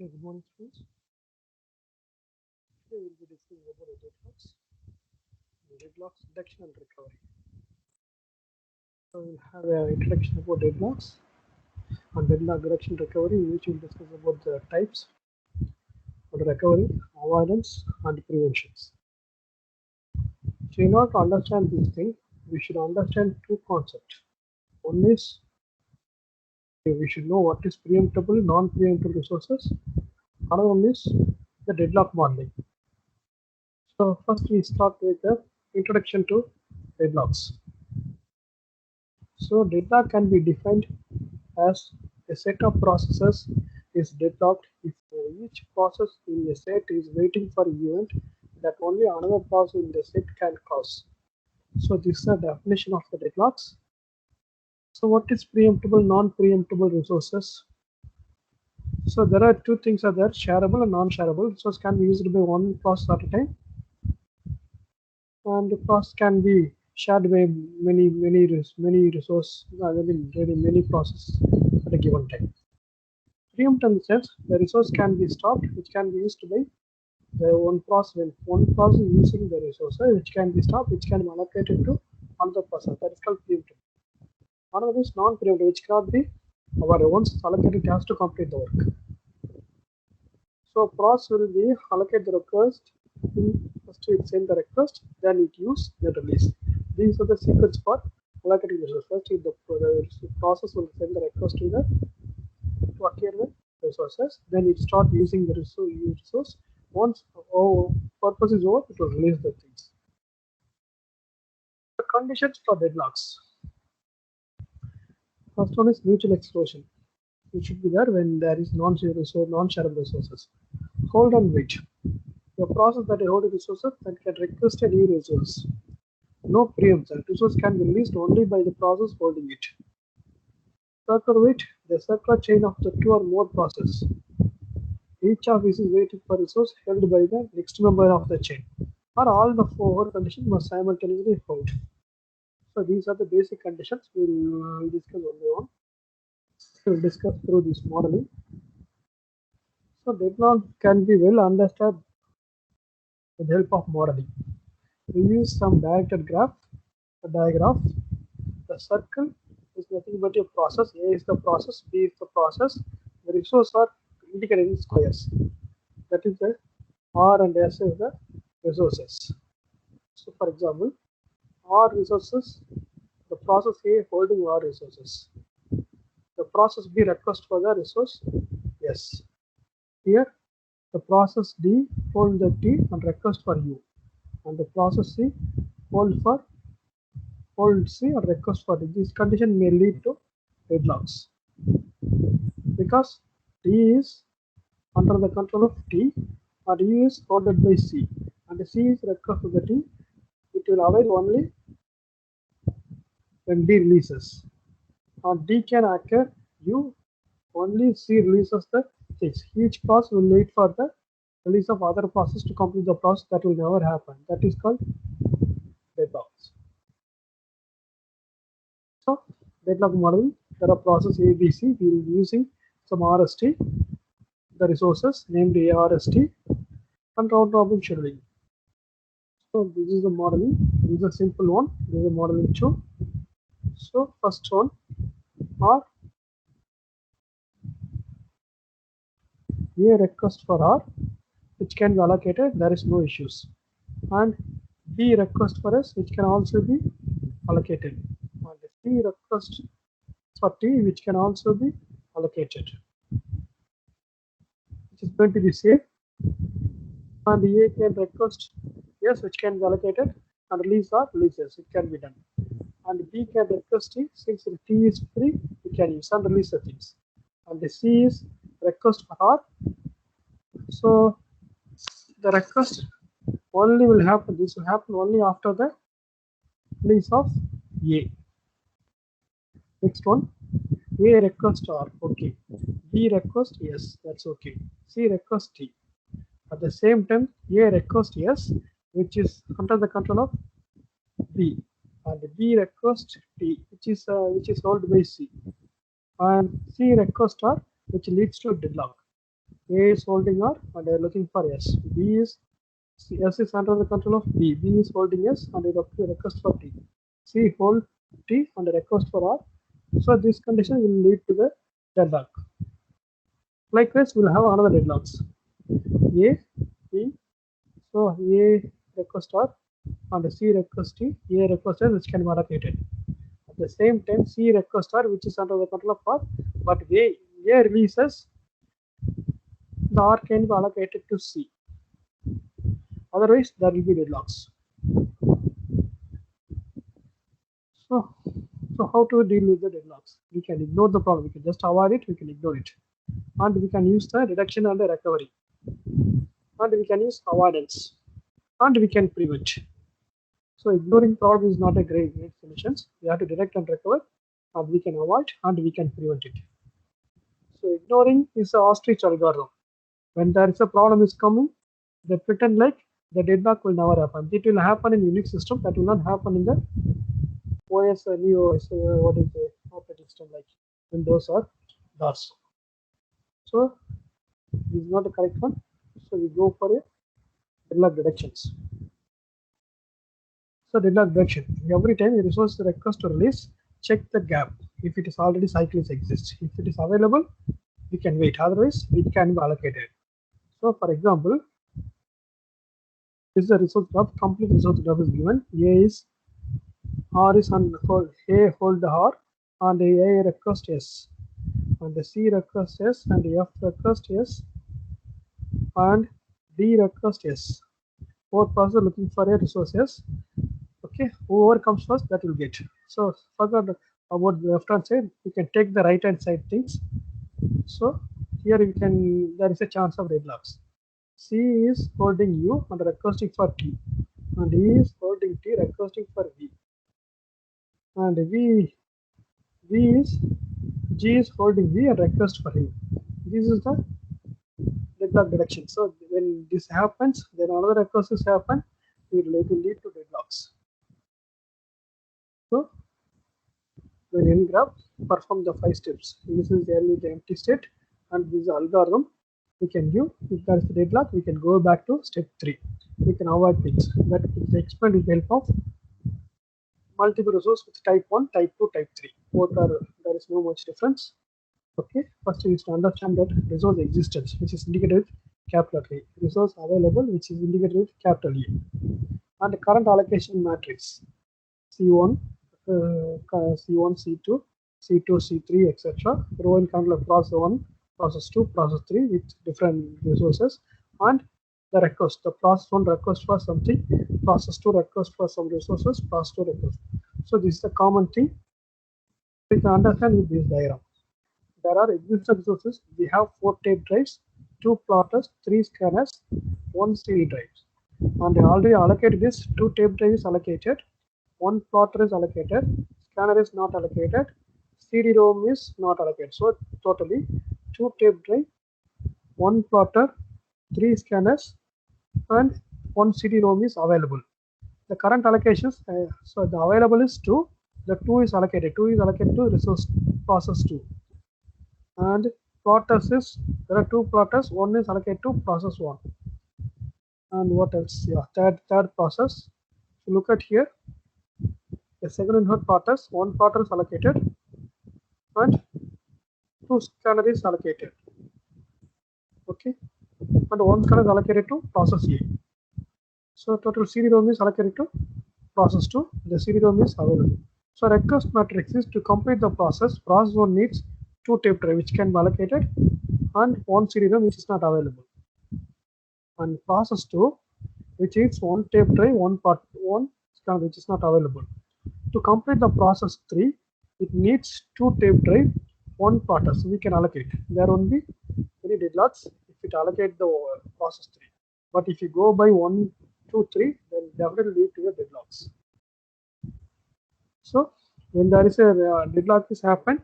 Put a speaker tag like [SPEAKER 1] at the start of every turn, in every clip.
[SPEAKER 1] Okay, good morning, students. Today we'll be discussing about deadlocks, detection and recovery. So we'll have an introduction about deadlocks and deadlock detection recovery, in which we'll discuss about the types of recovery, avoidance, and preventions. So in order to understand this thing, we should understand two concepts. One is we should know what is preemptible, non-preemptible resources. Another one is the deadlock modeling. So first we start with the introduction to deadlocks. So deadlock can be defined as a set of processes is deadlocked if each process in a set is waiting for an event that only another process in the set can cause. So this is the definition of the deadlocks. So what is preemptible, non-preemptible resources? So there are two things are there, shareable and non-shareable. Resource can be used by one process at a time, and the process can be shared by many resources, many processes at a given time. Preemptive sense, the resource can be stopped, which can be used by the one process. When one process using the resource, which can be stopped, which can be allocated to another process. That is called preemptive. Another is non-preemptive, which cannot be avoided. Once it's allocated, it has to complete the work. So process will be allocate the request. First it send the request, then it use, then release. These are the sequence for allocating the resource. First, the process will send the request to acquire the resources. Then it start using the resource. Once purpose is over, it will release the things. The conditions for deadlocks. First one is mutual exclusion. It should be there when there is non-shareable resources. Hold and wait. The process that hold the resources that can request a new resource. No preemption. Resource can be released only by the process holding it. Circular wait. The circular chain of the two or more processes. Each of these is waiting for resource held by the next member of the chain. Or all the four conditions must simultaneously hold. So these are the basic conditions. We'll discuss only one. We'll discuss through this modeling. So deadlock can be well understood with the help of modeling. We use some directed graph, a diagram. The circle is nothing but a process. A is the process, B is the process. The resources are indicated in squares. That is the R and S is the resources. So for example, R resources, the process A holding R resources. The process B request for the resource S. Here the process D hold the T and request for U, and the process C hold C and request for D. This condition may lead to deadlocks because D is under the control of T and U is holded by C, and C is request for the T. It will await only when D releases, and D can occur U only C releases the things. Each process will wait for the release of other process to complete the process. That will never happen. That is called deadlocks. So deadlock model, there are process A, B, C. We will be using some RST, the resources named ARST, and round robin scheduling. So this is the modeling. This is a simple one. This is a modeling two. So first one R. A request for R, which can be allocated. There is no issues. And B request for S, which can also be allocated. And C request for T, which can also be allocated, which is going to be safe. And A can request S, which can be allocated, and release or releases. It can be done. And B can request T, since T is free, we can use and release the things. And the C is request for R. So the request only will happen. This will happen only after the release of A. Next one, A request R, okay. B request yes, that's okay. C request T. At the same time, A request yes, which is under the control of B, and B request T, which is held by C, and C request R, which leads to deadlock. A is holding R and they are looking for S. S is under the control of B. B is holding S and they request for T. C hold T and request for R. So this condition will lead to the deadlock. Likewise, we'll have another deadlocks. A, B. So A request R and C request T. A request S, which can be allocated. At the same time, C request R, which is under the control of R, but A releases, the R can be allocated to C. Otherwise, there will be deadlocks. So how to deal with the deadlocks? We can ignore the problem. We can just avoid it. We can ignore it, and we can use the reduction and the recovery, and we can use avoidance, and we can prevent. So ignoring problem is not a great solution. We have to detect and recover, and we can avoid and we can prevent it. So ignoring is a ostrich algorithm. When there is a problem is coming, they pretend like the deadlock will never happen. It will happen in Unix system. That will not happen in the OS or new OS. What is the operating system like Windows or DOS? So this is not the correct one. So we go for a deadlock detections. So deadlock detection. Every time a resource request to release, check the gap. If it is already cycles exist. If it is available, we can wait. Otherwise, it can be allocated. So for example, this is a resource graph. Complete resource graph is given. R is on hold, A hold R and A request S and the C request S and F request S and D request S. 4 process looking for a resource S. Okay, whoever comes first, that will get. So forget about the left hand side. You can take the right hand side things. So here we can, there is a chance of deadlocks. C is holding U and requesting for T, and E is holding T requesting for V, and G is holding V and request for him. This is the deadlock detection. So when this happens, then another requests happen. It will lead to deadlocks. So when in graph, perform the 5 steps. This is only the empty state, and this is the algorithm we can do. If there is a deadlock, we can go back to step 3. We can avoid things. That is explained with the help of multiple resource with type 1, type 2, type 3. Both are, there is no much difference. Okay, first we need to understand that resource existence, which is indicated with capital A, resource available, which is indicated with capital E, and the current allocation matrix C1, C1, C2, C2, C3, etc. Row and column of process 1, process 2, process 3 with different resources, and the request. The process 1 request for something, process 2 request for some resources, process 2 request. So this is the common thing we can understand with this diagram. There are existing resources. We have 4 tape drives, 2 plotters, 3 scanners, 1 CD drive. And they already allocated this. 2 tape drives allocated, 1 plotter is allocated, scanner is not allocated, CD-ROM is not allocated. So totally 2 tape drive, 1 plotter, 3 scanners, and 1 CD-ROM is available. The current allocations, so the available is 2. The 2 is allocated. 2 is allocated to resource process 2. And plotters is, there are 2 plotters, 1 is allocated to process 1. And what else? Yeah, third process. So look at here. The second and third plotters, 1 plotter is allocated and 2 scanner is allocated. Okay, and 1 scanner is allocated to process A. So total CD-ROM is allocated to process 2. The CD-ROM is available. So request matrix is to complete the process. Process 1 needs 2 tape drive which can be allocated and 1 CD-ROM which is not available. And process 2 which needs 1 tape drive, 1 scanner which is not available. To complete the process 3, it needs 2 tape drive, 1 plotter. So we can allocate. There won't be any deadlocks if it allocate the process 3. But if you go by 1, 2, 3, then definitely lead to the deadlocks. So when there is a deadlock is happen,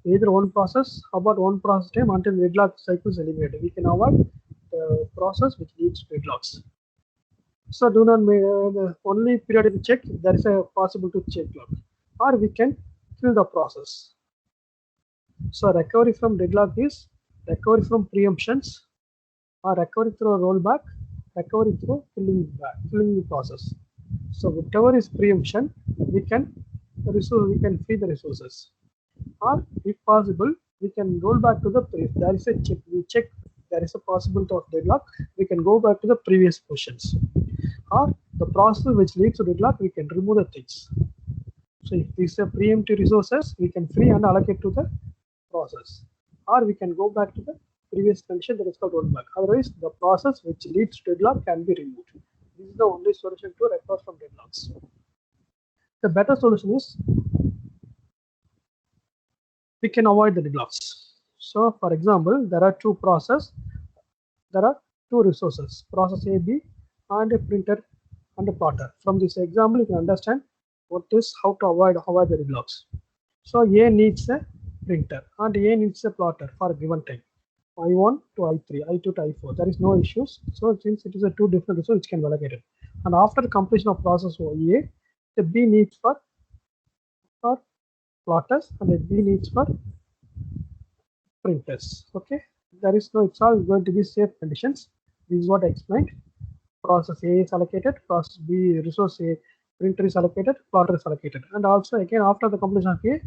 [SPEAKER 1] either one process about 1 process time until deadlock cycle is eliminated. We can avoid the process which leads to deadlocks. So do not only periodic check. There is a possible to check log, or we can kill the process. So recovery from deadlock is recovery from preemptions, or recovery through a rollback, recovery through filling the process. So whatever is preemption, we can free the resources, or if possible, we can roll back to the if there is a check. We check there is a possibility of deadlock. We can go back to the previous portions, or the process which leads to deadlock, we can remove the things. So if these are preemptive resources, we can free and allocate to the process, or we can go back to the previous condition, that is called rollback. Otherwise, the process which leads to deadlock can be removed. This is the only solution to recover from deadlocks. The better solution is we can avoid the deadlocks. So, for example, there are two resources, process A, B, and a printer and a plotter. From this example, you can understand how to avoid the deadlocks. So A needs a printer and A needs a plotter for a given time. I1 to I3, I2 to I4. There is no issues. So since it is a two different resources, which can be allocated. And after the completion of process A, the B needs for plotters and the B needs for printers. Okay, there is no, it's all going to be safe conditions. This is what I explained. Process A is allocated, process B, resource A, printer is allocated, plotter is allocated, and also again after the completion of A,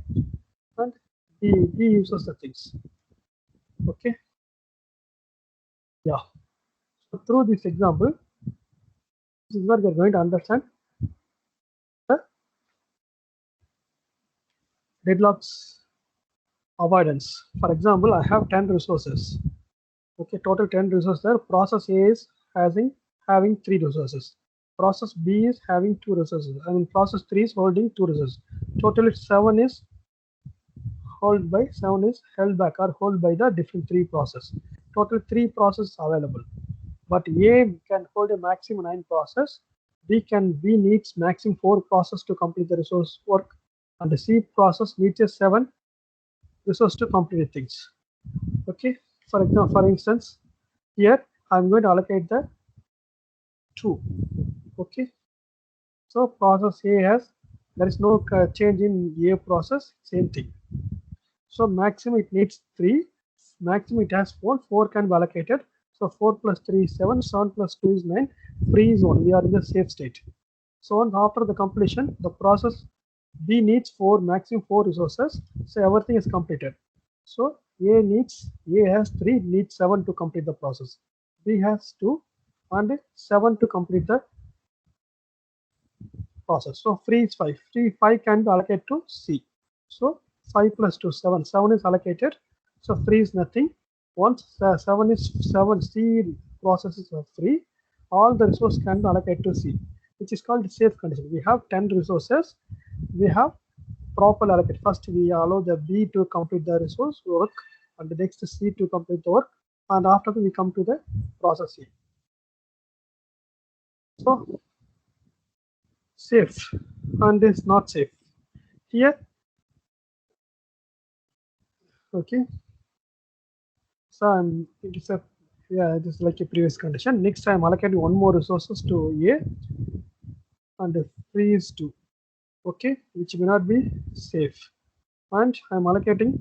[SPEAKER 1] and B uses the things. Okay, yeah. So through this example, this is where we are going to understand the deadlocks avoidance. For example, I have 10 resources. Okay, total 10 resources there. Process A is having 3 resources. Process B is having 2 resources. I mean, process 3 is holding 2 resources. Total 7 is held back or held by the different 3 processes. Total 3 processes available. But A can hold a maximum 9 process. B needs maximum 4 process to complete the resource work, and the C process needs a 7 resource to complete things. Okay, for instance, here I'm going to allocate the 2. Okay, so process A there is no change in A process, same thing. So maximum it needs 3, maximum it has 4 can be allocated. So 4 plus 3 is 7, 7 plus 2 is 9, free is 1, we are in the safe state. So after the completion, the process B needs maximum 4 resources, so everything is completed. So A has 3, needs 7 to complete the process. B has 2 and 7 to complete the process. So free is 5. 5 can be allocated to C. So 5 plus 2, 7. 7 is allocated. So free is nothing. Once 7 C processes are free, all the resources can be allocated to C, which is called safe condition. We have 10 resources. We have properly allocated. First, we allow the B to complete the resource work, and the next C to complete the work, and after that we come to the process A. So safe and is not safe here. Okay, so it is like a previous condition. Next I'm allocating 1 more resources to A and free is 2. Okay, which may not be safe, and I'm allocating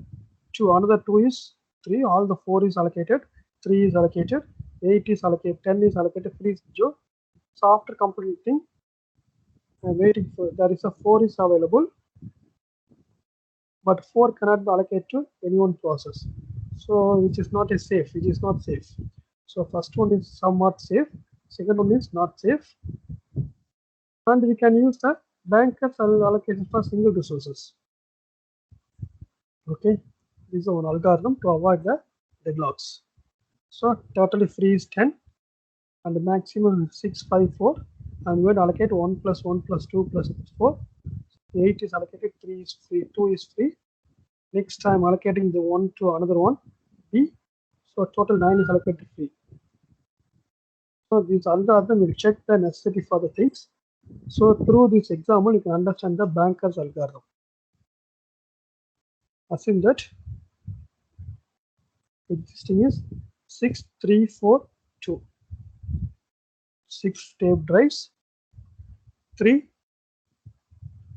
[SPEAKER 1] another 2 is 3. All the 4 is allocated, 3 is allocated, 8 is allocated, 10 is allocated, free is 0. So after completing, I'm waiting for, there is a 4 is available, but 4 cannot be allocated to any one process. So which is not safe. So first one is somewhat safe, second one is not safe, and we can use the bankers allocation for single resources. Okay, this is one algorithm to avoid the deadlocks. So totally free is 10 and the maximum 6, 5, 4. I'm going to allocate 1 plus 1 plus 2 plus 4. 8 is allocated, 3 is free, 2 is free. Next I'm allocating the 1 to another one, B. So total 9 is allocated free. So this algorithm will check the necessity for the things. So through this example, you can understand the banker's algorithm. Assume that existing is 6, 3, 4, 2. 6 tape drives, 3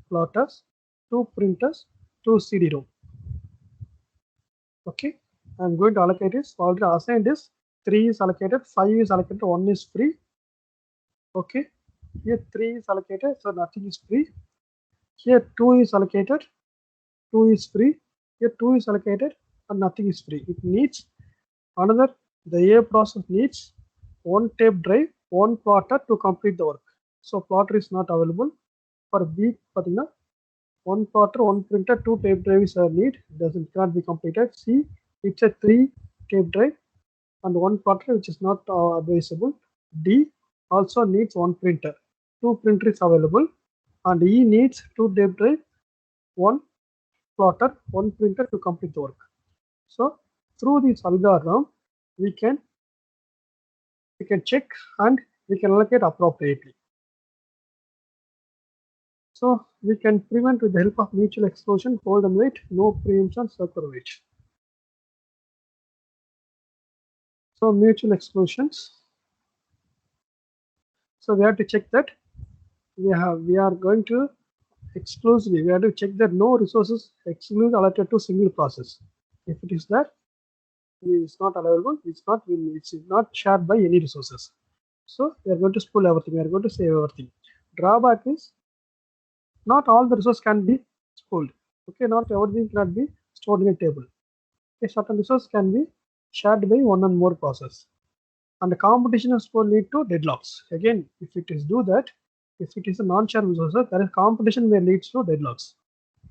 [SPEAKER 1] plotters, 2 printers, 2 CD-ROM. Okay, I'm going to allocate is already assigned is 3 is allocated, 5 is allocated, 1 is free. Okay, here 3 is allocated, so nothing is free. Here 2 is allocated, 2 is free. Here 2 is allocated and nothing is free. It needs another, the A process needs 1 tape drive, 1 plotter to complete the work. So plotter is not available. For B, 1 plotter, 1 printer, 2 tape drives are need, cannot be completed. C, it's a 3 tape drive and 1 plotter which is not advisable. D also needs 1 printer, 2 printer is available, and E needs 2 tape drive, 1 plotter, 1 printer to complete the work. So through this algorithm, we can check and we can allocate appropriately. So we can prevent with the help of mutual exclusion, hold and wait, no preemption, circular wait. So mutual exclusions. So we have to check that we are going to exclusively, we have to check that no resources exclusively allotted to single process. If it is that, it is not allowable, it's not shared by any resources. So we are going to spool everything, we are going to save everything. Drawback is not all the resources can be spooled. Okay, not everything cannot be stored in a table. Okay, certain resource can be shared by one and more process. And the competition is will lead to deadlocks. Again, if it is do that, if it is a non-shared resource, there is competition may leads to deadlocks.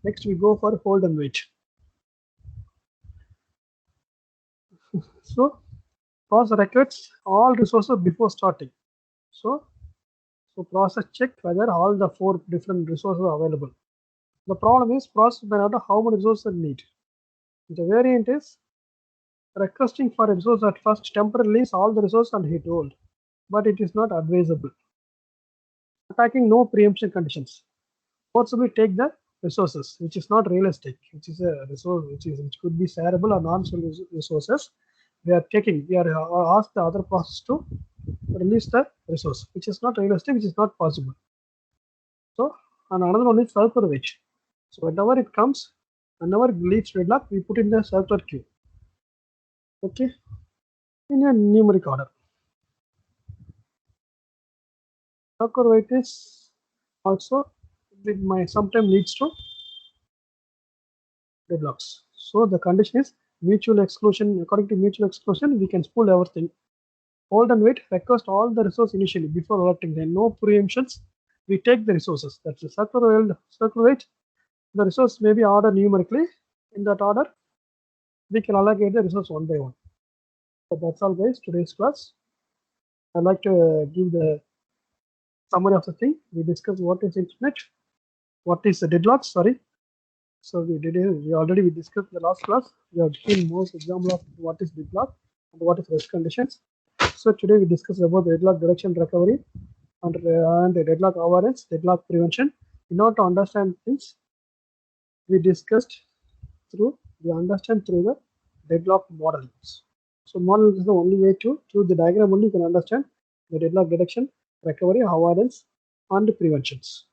[SPEAKER 1] Next, we go for hold and wait. So, process records all resources before starting. So process check whether all the 4 different resources are available. The problem is process may not know how many resources it need. The variant is requesting for a resource at first temporarily release all the resources and hit hold, but it is not advisable. Attacking no preemption conditions. Forcibly take the resources, which is not realistic, which is a resource which could be shareable or non-shareable resources. We are asked the other process to release the resource, which is not realistic, which is not possible. So, and another one is circular wait. So whenever it comes, whenever it leads to deadlock, we put in the circular queue. Okay, in a numeric order. Circular wait is also sometimes leads to deadlocks. So the condition is mutual exclusion. According to mutual exclusion, we can spool everything. Hold and wait, request all the resources initially before alerting them. No preemptions. We take the resources. That's the circular wait. The resource may be ordered numerically. In that order, we can allocate the resource one by one. So that's all, guys. Today's class. I'd like to give the summary of the thing. We discussed what is internet, what is the deadlock. Sorry. So we discussed the last class. We have seen most example of what is deadlock and what is rest conditions. So today we discussed about the deadlock direction recovery and the deadlock avoidance, deadlock prevention. In order to understand things, we understand through the deadlock models. So model is the only way to, through the diagram only you can understand the deadlock detection, recovery, avoidance, and preventions.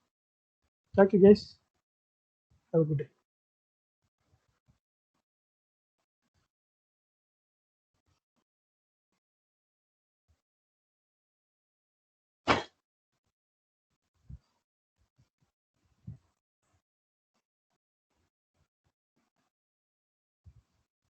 [SPEAKER 1] Thank you guys. Have a good day.